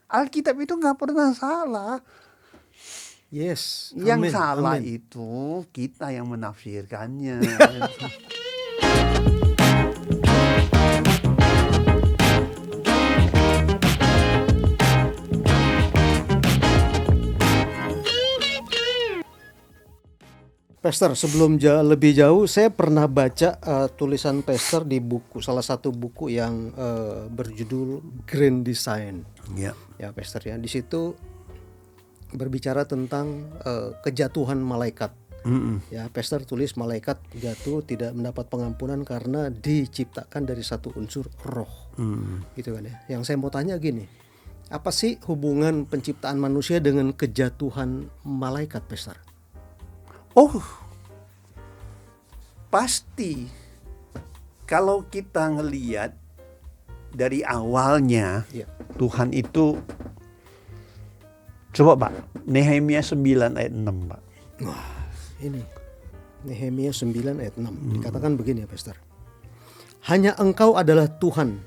Alkitab itu nggak pernah salah. Yes. Yang Amin. salah Amin. itu kita yang menafsirkannya. Pastor, sebelum lebih jauh, saya pernah baca tulisan Pastor di buku, salah satu buku yang berjudul Grand Design. Ya. Ya, Pastor ya. Di situ berbicara tentang kejatuhan malaikat. Ya, Pastor tulis malaikat jatuh tidak mendapat pengampunan karena diciptakan dari satu unsur roh. Gitu kan ya. Yang saya mau tanya gini, apa sih hubungan penciptaan manusia dengan kejatuhan malaikat, Pastor? Oh, pasti. Kalau kita ngelihat dari awalnya, Ya. Tuhan itu, coba Pak, Nehemia 9 ayat 6 Pak. Wah, ini Nehemia 9 ayat 6 dikatakan begini ya, Pastor. Hanya Engkau adalah Tuhan.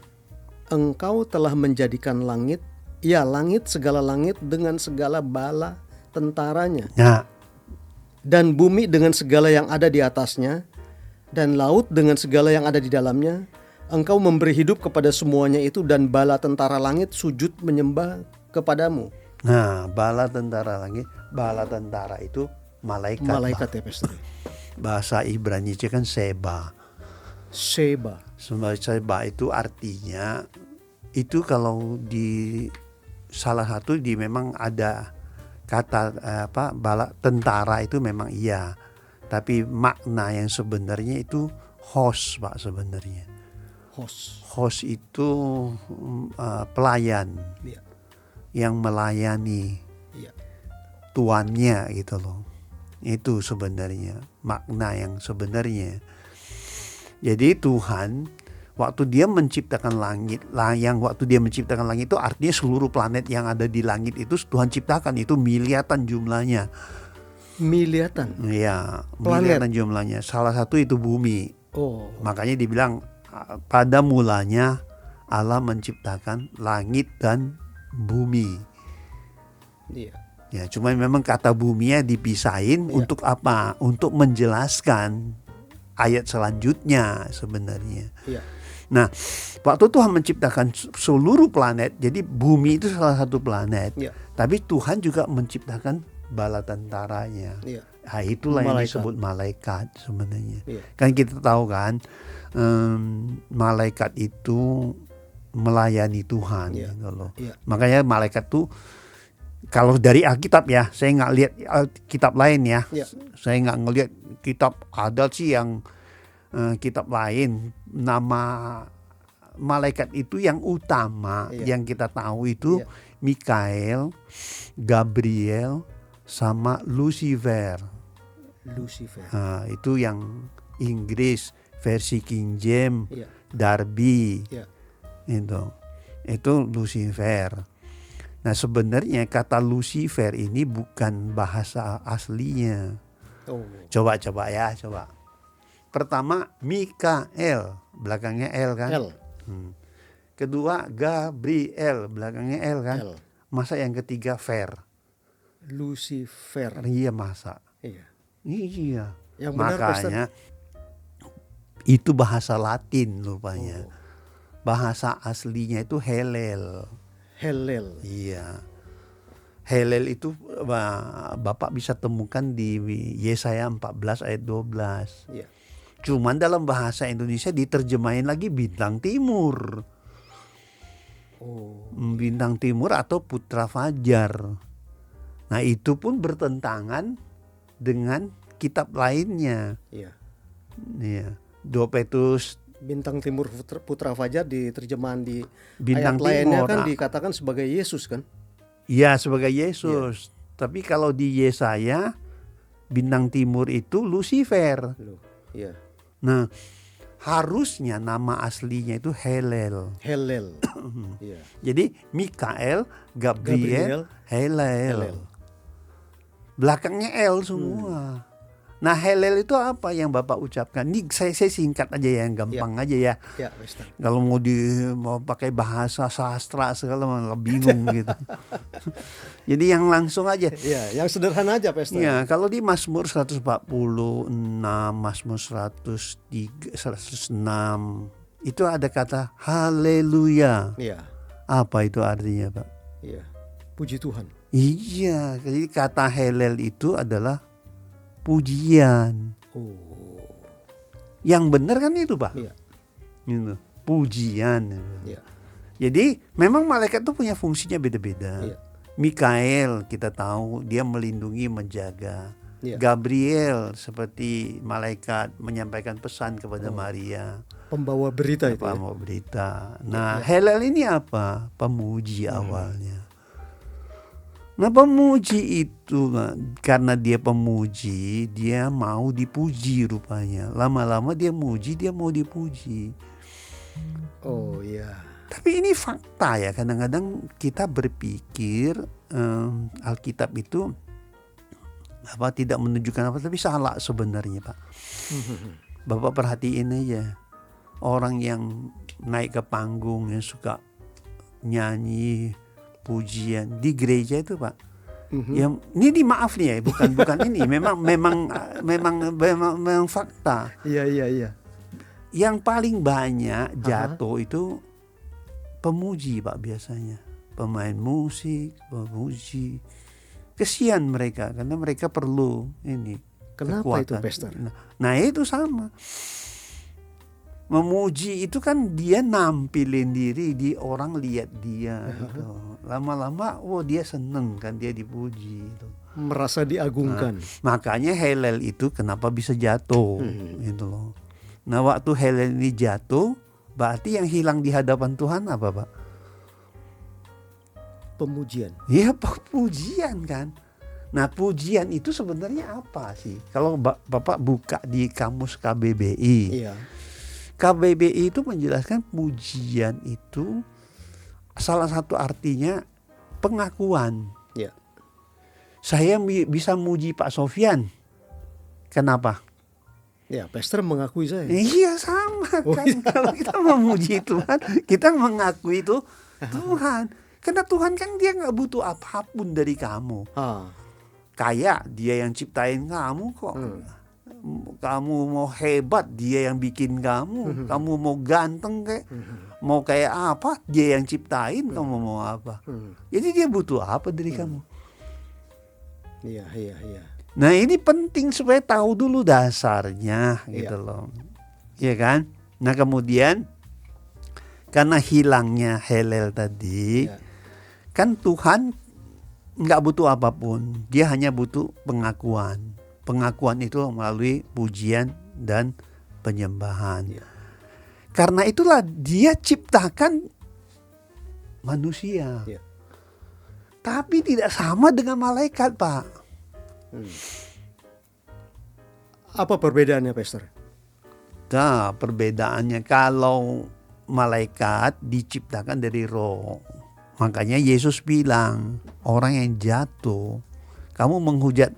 Engkau telah menjadikan langit, ya langit segala langit dengan segala bala tentaranya. Nah, Dan bumi dengan segala yang ada di atasnya, dan laut dengan segala yang ada di dalamnya. Engkau memberi hidup kepada semuanya itu, dan bala tentara langit sujud menyembah kepadamu. nah, bala tentara langit, bala tentara itu malaikat. Malaikat Pak. ya, Pastor. Bahasa Ibrani itu kan seba. Seba. Seba itu artinya, itu kalau di salah satu di memang ada kata bala tentara itu memang iya, tapi makna yang sebenarnya itu host Pak sebenarnya. Host itu pelayan, Ya. yang melayani Ya. tuannya gitu loh. Itu sebenarnya makna yang sebenarnya. Jadi Tuhan waktu dia menciptakan langit, waktu dia menciptakan langit itu artinya seluruh planet yang ada di langit itu Tuhan ciptakan, itu miliatan jumlahnya. Miliatan. Iya, Planet. miliatan jumlahnya. Salah satu itu bumi. Oh. Makanya dibilang pada mulanya Allah menciptakan langit dan bumi. Iya. Ya, cuma memang kata buminya dipisahin untuk apa? Untuk menjelaskan ayat selanjutnya sebenarnya. Iya. Nah, waktu Tuhan menciptakan seluruh planet, jadi bumi itu salah satu planet. Ya. Tapi Tuhan juga menciptakan bala tentaranya. Iya. Nah, itulah yang Malaikat. disebut malaikat sebenarnya. Iya. Kan kita tahu kan, malaikat itu melayani Tuhan. Iya. Gitu loh. Iya. Makanya malaikat tuh, kalau dari Alkitab ya, saya nggak lihat kitab lain ya. Iya. Saya nggak ngelihat kitab, ada sih yang kitab lain nama malaikat itu yang utama yang kita tahu itu Mikael, Gabriel, sama Lucifer. Nah, itu yang Inggris versi King James, Darby, itu Lucifer. Nah, sebenarnya kata Lucifer ini bukan bahasa aslinya. Coba ya. Pertama Mikael, belakangnya L kan? L. Kedua Gabriel, belakangnya L kan? L. Masa yang ketiga Fer? Lucifer. Iya, masa. Iya. Yang benar, makanya itu bahasa Latin rupanya. Bahasa aslinya itu Helel. Iya. Helel itu Bapak bisa temukan di Yesaya 14 ayat 12. Iya. Cuman dalam bahasa Indonesia diterjemahin lagi bintang timur. Bintang timur atau putra fajar. Nah, itu pun bertentangan dengan kitab lainnya. Iya. 2 Petrus. Bintang timur putra fajar diterjemahan di bintang ayat lainnya timur, kan dikatakan sebagai Yesus kan? Iya, sebagai Yesus. Tapi kalau di Yesaya bintang timur itu Lucifer. Iya. Nah, harusnya nama aslinya itu Helel. Iya. Jadi Mikael, Gabriel, Helel. Belakangnya L semua. Nah, Hallel itu apa yang Bapak ucapkan? Ini saya singkat aja ya, yang gampang aja ya. Ya, Pastor. Kalau mau pakai bahasa sastra segala malah bingung gitu. Jadi yang langsung aja. Ya, yang sederhana aja, Pastor. Ya, kalau di Mazmur 146, Mazmur 106 itu ada kata haleluya. Iya. Apa itu artinya, Pak? Iya. Puji Tuhan. Iya, jadi kata Hallel itu adalah pujian. Oh. Yang benar kan itu, Pak? Iya. Gitu. Pujian. Iya. Jadi memang malaikat itu punya fungsinya beda-beda. Iya. Mikael kita tahu dia melindungi, menjaga. Iya. Gabriel seperti malaikat menyampaikan pesan kepada Maria. Pembawa berita itu. Pembawa berita. Nah, Hallel ini apa? Pemuji awalnya. Nah, pemuji itu karena dia pemuji, dia mau dipuji rupanya. Lama-lama dia muji, dia mau dipuji. Oh iya. Tapi ini fakta ya, kadang-kadang kita berpikir Alkitab itu tidak menunjukkan apa, tapi salah sebenarnya, Pak. Bapak perhatiin aja, orang yang naik ke panggung yang suka nyanyi pujian di gereja itu, Pak. Ya, ini maaf nih ya, bukan ini, memang fakta. Iya. Yang paling banyak jatuh itu pemuji, Pak, biasanya. Pemain musik, pemuji. Kesian mereka karena mereka perlu ini. Kenapa kekuatan. itu, Pastor? Nah, itu sama. Memuji itu kan dia nampilin diri, di orang lihat dia gitu. Lama-lama dia seneng kan, dia dipuji gitu. Merasa diagungkan. Makanya Hallel itu kenapa bisa jatuh gitu loh. Nah, waktu Hallel ini jatuh, berarti yang hilang di hadapan Tuhan apa, Pak? Pemujian. Ya, pujian kan. Nah, pujian itu sebenarnya apa sih? Kalau Bapak buka di kamus KBBI. Iya. KBBI itu menjelaskan pujian itu salah satu artinya pengakuan. Iya. Saya bisa muji Pak Sofyan. Kenapa? Ya, Pastor mengakui saya. Iya, sama kan. Kalau kita memuji Tuhan, kita mengakui itu Tuhan. Karena Tuhan kan dia gak butuh apapun dari kamu. Kayak dia yang ciptain kamu kok. Kamu mau hebat, dia yang bikin kamu. Kamu mau ganteng kayak, mau kayak apa, dia yang ciptain. Kamu mau apa. Jadi dia butuh apa dari kamu. Iya. Nah, ini penting supaya tahu dulu dasarnya gitu loh. Iya kan? Nah, kemudian karena hilangnya Hallel tadi, kan Tuhan nggak butuh apapun, dia hanya butuh pengakuan. Pengakuan itu melalui pujian dan penyembahan. Karena itulah dia ciptakan manusia. Tapi tidak sama dengan malaikat, Pak. Apa perbedaannya, Pastor? Nah, perbedaannya kalau malaikat diciptakan dari roh. Makanya Yesus bilang, orang yang jatuh, kamu menghujat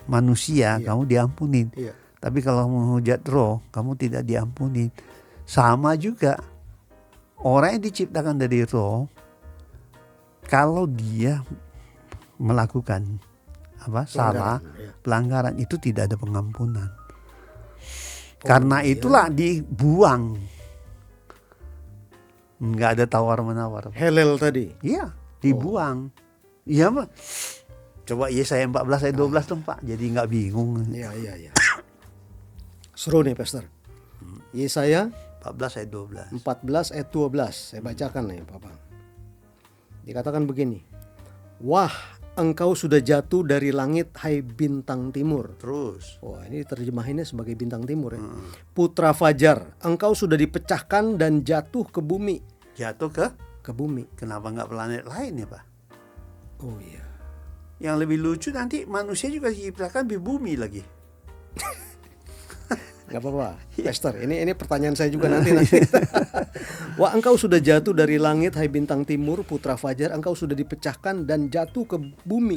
manusia, kamu diampunin. Tapi kalau menghujat roh, kamu tidak diampunin. Sama juga, orang yang diciptakan dari roh, kalau dia melakukan pelanggaran itu tidak ada pengampunan. Karena itulah dibuang. Nggak ada tawar-menawar. Hallel tadi? Iya, dibuang. Iya, Pak. Coba Yesaya 14 ayat 12 dong, Pak. Jadi nggak bingung. Iya. Seru nih, Pastor. Yesaya 14 ayat 12. 14 ayat 12. Saya bacakan nih, Bapak. Dikatakan begini. Wah, engkau sudah jatuh dari langit, hai bintang timur. Terus. Wah, ini terjemahinnya sebagai bintang timur ya. Putra Fajar, engkau sudah dipecahkan dan jatuh ke bumi. Jatuh ke bumi. Kenapa nggak planet lain ya, Pak? Oh iya. Yang lebih lucu nanti manusia juga diciptakan di bumi lagi. Gak apa-apa, Pastor. Ini pertanyaan saya juga nanti. Wah, engkau sudah jatuh dari langit, hai bintang timur, putra fajar. Engkau sudah dipecahkan dan jatuh ke bumi,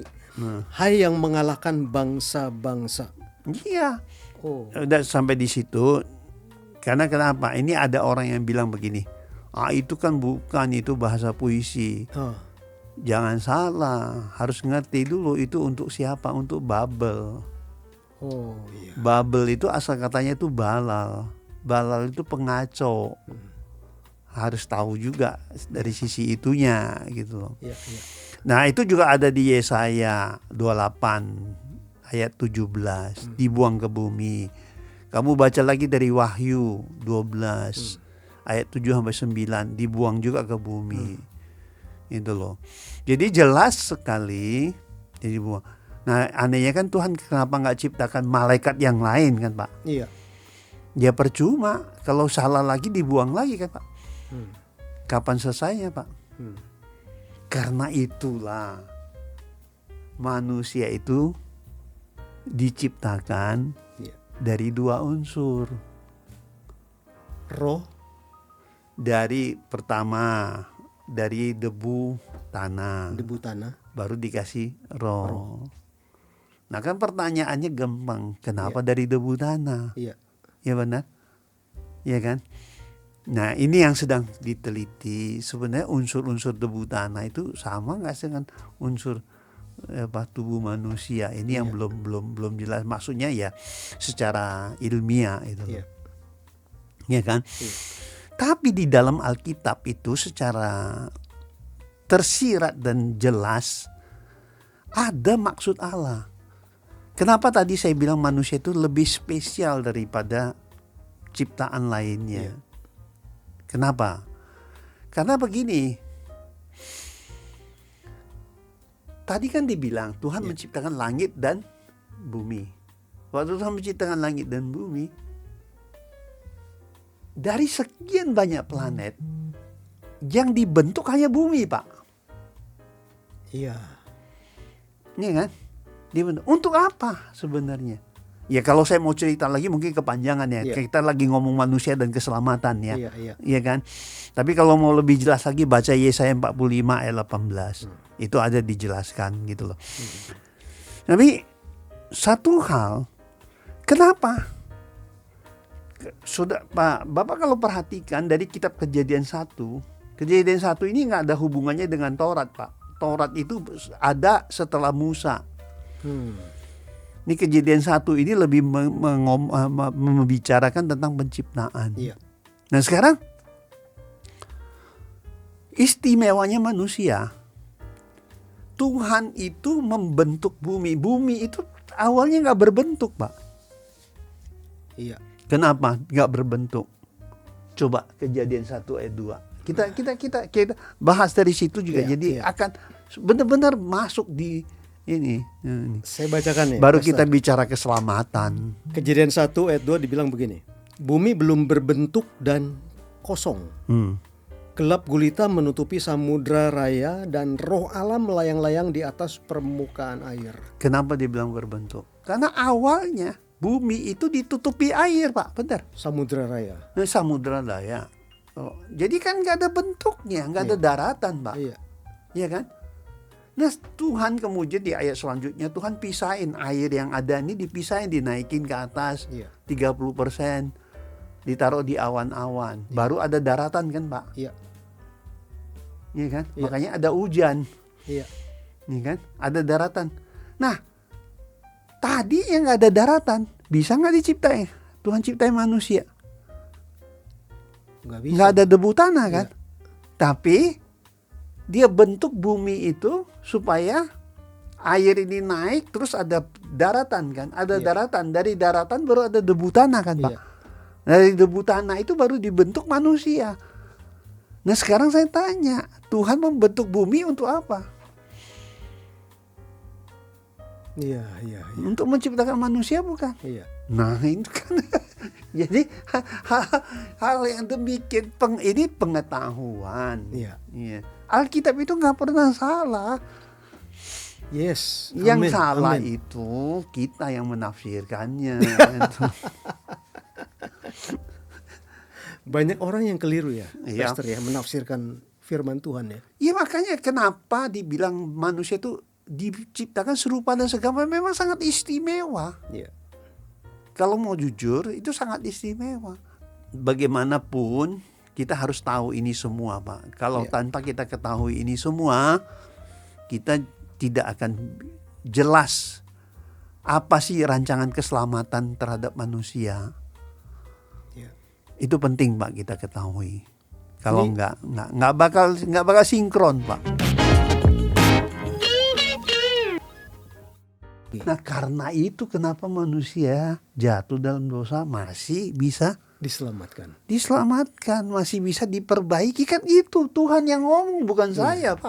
hai yang mengalahkan bangsa-bangsa. Iya. Oh, Udah sampai di situ. Karena kenapa? Ini ada orang yang bilang begini. Itu kan bukan, itu bahasa puisi. ah, Jangan salah, harus ngerti dulu itu untuk siapa? Untuk Babel. oh iya. Babel itu asal katanya itu balal. Balal itu pengacau. Harus tahu juga dari sisi itunya gitu loh. Iya, iya. Nah, itu juga ada di Yesaya 28 ayat 17, dibuang ke bumi. Kamu baca lagi dari Wahyu 12 ayat 7 sampai 9, dibuang juga ke bumi. Itu loh. Jadi jelas sekali dibuang. Nah, anehnya kan Tuhan kenapa nggak ciptakan malaikat yang lain kan, Pak? Iya. Ya percuma, kalau salah lagi dibuang lagi kan, Pak. Hmm. Kapan selesainya, Pak? Hmm. Karena itulah manusia itu diciptakan Iya. dari dua unsur. Roh, Dari pertama dari debu tanah, debu tanah. baru dikasih roh. Nah kan pertanyaannya gampang, kenapa dari debu tanah? Iya. Ya benar, ya kan? Nah ini yang sedang diteliti, sebenarnya unsur-unsur debu tanah itu sama nggak sih dengan unsur tubuh manusia? Ini yang belum jelas, maksudnya ya secara ilmiah itu, Iya. ya kan? Iya. Tapi di dalam Alkitab itu secara tersirat dan jelas ada maksud Allah. Kenapa tadi saya bilang manusia itu lebih spesial daripada ciptaan lainnya? Iya. Kenapa? Karena begini. Tadi kan dibilang Tuhan menciptakan langit dan bumi. Waktu Tuhan menciptakan langit dan bumi, dari sekian banyak planet, yang dibentuk hanya bumi, Pak. Iya. Iya kan? Dibentuk. Untuk apa sebenarnya? Ya kalau saya mau cerita lagi mungkin kepanjangan ya. Iya. Kita lagi ngomong manusia dan keselamatan ya. Iya, iya. Iya kan? Tapi kalau mau lebih jelas lagi baca Yesaya 45 ayat 18. Itu ada dijelaskan gitu loh. Tapi satu hal, kenapa? Sudah Pak, Bapak kalau perhatikan dari kitab Kejadian 1 ini nggak ada hubungannya dengan Taurat, Pak. Taurat itu ada setelah Musa. Ini Kejadian 1 ini lebih membicarakan tentang penciptaan. Iya. Nah sekarang istimewanya manusia, Tuhan itu membentuk bumi. Bumi itu awalnya nggak berbentuk, Pak. Iya. Kenapa nggak berbentuk? Coba Kejadian 1 ayat 2. Kita bahas dari situ juga. Iya, jadi iya. akan benar-benar masuk di ini. Saya bacakan ya. Baru Pastor. kita bicara keselamatan. Kejadian 1 ayat 2 dibilang begini. Bumi belum berbentuk dan kosong. Gelap gulita menutupi samudra raya dan roh alam melayang-layang di atas permukaan air. Kenapa dibilang berbentuk? Karena awalnya bumi itu ditutupi air, Pak. Benar. Samudra raya. Nah, samudra raya. Jadi kan nggak ada bentuknya, nggak ada daratan, Pak. Iya. Iya kan? Nah Tuhan kemudian di ayat selanjutnya Tuhan pisahin air yang ada ini, dipisahin, dinaikin ke atas. Iya. 30%, ditaruh di awan-awan. Baru ada daratan kan, Pak? Iya. Iya kan? Iya. Makanya ada hujan. Iya. Iya kan? Ada daratan. Nah, tadi yang nggak ada daratan, bisa nggak diciptain? Tuhan ciptain manusia. Nggak bisa. Nggak ada debu tanah kan? Iya. Tapi dia bentuk bumi itu supaya air ini naik, terus ada daratan kan? Ada daratan. Dari daratan baru ada debu tanah kan, Pak? Iya. Dari debu tanah itu baru dibentuk manusia. Nah sekarang saya tanya, Tuhan membentuk bumi untuk apa? Iya, iya, iya. Untuk menciptakan manusia bukan? Iya. Nah itu kan jadi hal yang demikian ini pengetahuan. Iya. Iya. Alkitab itu nggak pernah salah. Yes. Yang Amin. salah Amin. itu kita yang menafsirkannya. Banyak orang yang keliru ya, Iya. Pastor ya, menafsirkan firman Tuhan ya. Ya makanya kenapa dibilang manusia itu diciptakan serupa dan segambar, memang sangat istimewa. Iya. kalau mau jujur itu sangat istimewa. Bagaimanapun kita harus tahu ini semua, Pak. Kalau tanpa kita ketahui ini semua, kita tidak akan jelas apa sih rancangan keselamatan terhadap manusia. Itu penting, Pak, kita ketahui. Kalau nggak bakal sinkron, Pak. Nah, karena itu kenapa manusia jatuh dalam dosa masih bisa diselamatkan, masih bisa diperbaiki, kan itu Tuhan yang ngomong, bukan saya, Pak.